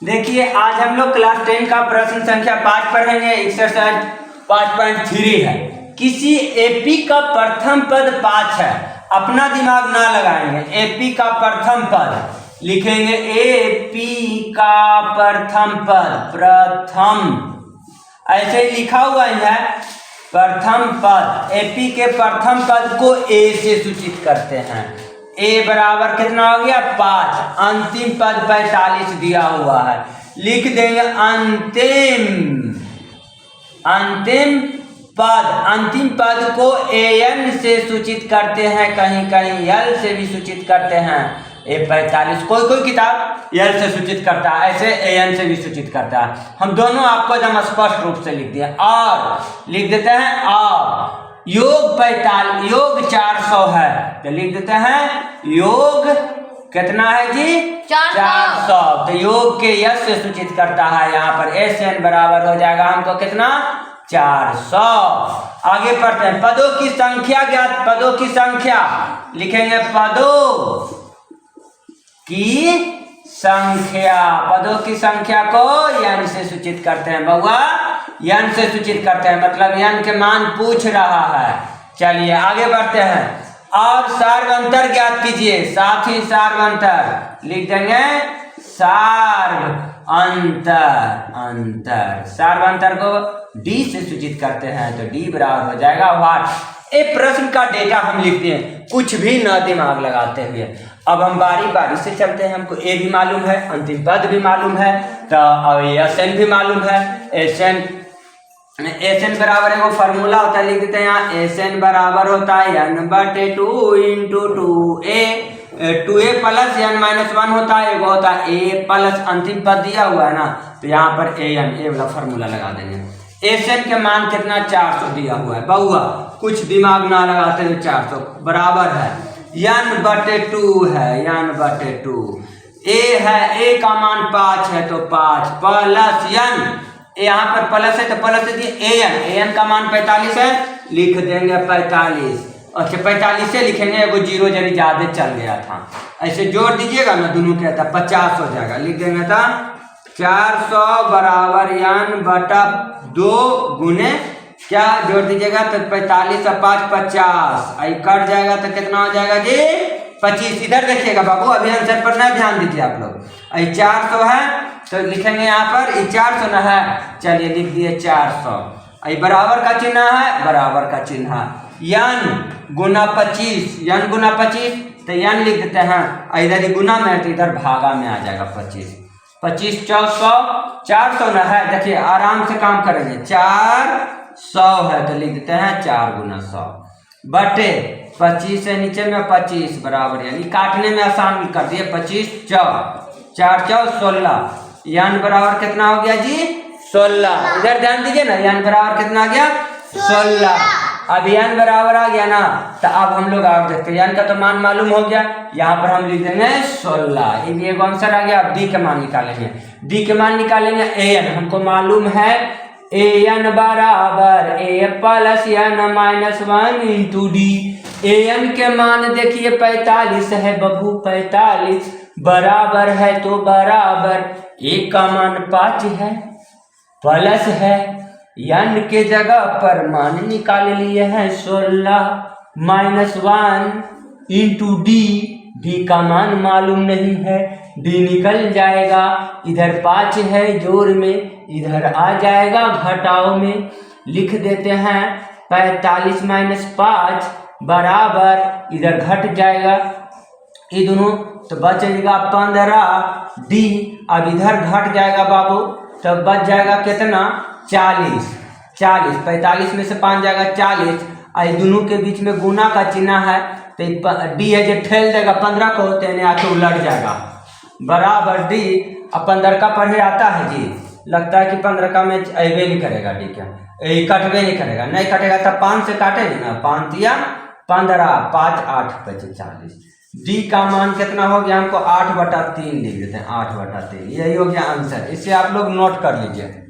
देखिए आज हम लोग क्लास 10 का प्रश्न संख्या 5 पढ़ेंगे। एक्सरसाइज 5.3 है। किसी एपी का प्रथम पद 5 है। अपना दिमाग ना लगाएंगे। एपी का प्रथम पद लिखेंगे। एपी का प्रथम पद, प्रथम ऐसे ही लिखा हुआ है। प्रथम पद, एपी के प्रथम पद को ए से सूचित करते हैं। ए बराबर कितना हो गया 5। अंतिम पद 45 दिया हुआ है। लिख देंगे अंतिम पद को एन से सूचित करते हैं, कहीं कहीं एल से भी सूचित करते हैं। ए 45 कोई किताब एल से सूचित करता है, ऐसे एन से भी सूचित करता है। हम दोनों आपको एकदम स्पष्ट रूप से लिख दिए। और लिख देते हैं और योग 45, योग 400 है तो लिख देते हैं योग कितना है जी 400। तो योग के यश से सूचित करता है। यहाँ पर एस एन बराबर हो जाएगा हमको कितना 400। आगे पढ़ते हैं। पदों की संख्या ज्ञात। पदों की संख्या लिखेंगे पदों की संख्या। पदों की संख्या को यन से सूचित करते हैं बउआ, यन से सूचित करते हैं, मतलब यन के मान पूछ रहा है। चलिए आगे बढ़ते हैं। और सार्वंतर ज्ञात कीजिए। साथ ही सार्वंतर लिख देंगे अंतर। सार्वंतर को डी से सूचित करते हैं तो डी बराबर हो जाएगा वाट। ए प्रश्न का डेटा हम लिखते हैं, कुछ भी न दिमाग लगाते हुए। अब हम बारी बारी से चलते हैं। हमको ए भी मालूम है, अंतिम पद भी मालूम है, तो अब एस एन भी मालूम है। एस एन बराबर है वो फार्मूला होता है, लिख देते हैं यहाँ। एस एन बराबर होता है n/2 into 2a plus n-1 होता है। एक होता है a प्लस अंतिम पद दिया हुआ है ना, तो यहाँ पर ए वाला फार्मूला लगा देंगे। एस एन के मान कितना 400 दिया हुआ है बउआ, कुछ दिमाग ना लगाते हुए 400 बराबर है n/2 है, n/2। ए है, ए का मान 5 है तो 5 प्लस n, यहाँ पर प्लस है तो प्लस दिए एन का मान 45 है, लिख देंगे 45। अच्छा 45 से लिखेंगे, एगो जीरो जरी ज्यादा चल गया था, ऐसे जोड़ दीजिएगा ना दोनों के था 50 हो जाएगा। लिख देंगे था 400 बराबर n/2 गुने क्या जोड़ दीजिएगा तो 45 और 5 50, आई कट जाएगा तो कितना हो जाएगा जी 25। इधर देखिएगा बाबू, अभी आंसर पर ना ध्यान दीजिए आप लोग। आई 400 है तो लिखेंगे यहाँ पर 400 न है, चलिए लिख दिए 400। आई बराबर का चिन्ह है, बराबर का चिन्ह n गुना 25, n गुना 25 तो n लिख देते हैं। इधर ही गुना में तो इधर भागा में आ जाएगा 25 400 400 न है। देखिए आराम से काम करेंगे, 400 है तो लिख देते हैं 4 गुना 100 बटे 25 से नीचे में 25 बराबर, यानी काटने में आसान कर दिए। 25 4 4 16, यान बराबर कितना हो गया जी 16। इधर ध्यान दीजिए ना, यान बराबर कितना आ गया 16। अब यान बराबर आ गया ना, तो अब हम लोग आगे देखते हैं। यान का तो मान मालूम हो गया, यहाँ पर हम लिख देंगे 16। ये आंसर आ गया। अब डी के मान निकालेंगे। डी के मान निकालेंगे एन हमको मालूम है, एन बराबर a plus n-1 into d. N के मान देखिए 45 है बबू, 45 बराबर है तो बराबर ए का मान 5 है प्लस है n के जगह पर मान निकाल लिए हैं 16-1 इंटू डी। डी का मान मालूम नहीं है, डी निकल जाएगा। इधर 5 है जोड़ में, इधर आ जाएगा घटाव में। लिख देते हैं 45 - 5 बराबर, इधर घट जाएगा ये दोनों तो बचेगा 15 डी। अब इधर घट जाएगा बाबू तो बच जाएगा कितना 40। 45 में से 5 जाएगा 40। आई दोनों के बीच में गुना का चिन्ह है तो डी है जो ठेल देगा 15 को, तेने आके उलट जाएगा बराबर डी। अब 15 का पढ़े आता है जी, लगता है कि 15 का में अबे नहीं करेगा डी क्या कटवे नहीं करेगा, नहीं कटेगा तब 5 से काटेंगे ना, 5 या 15 5 8 25 40। डी का मान कितना हो गया हमको 8/3 लिख देते हैं, 8/3 यही हो गया आंसर। इसे आप लोग नोट कर लीजिए।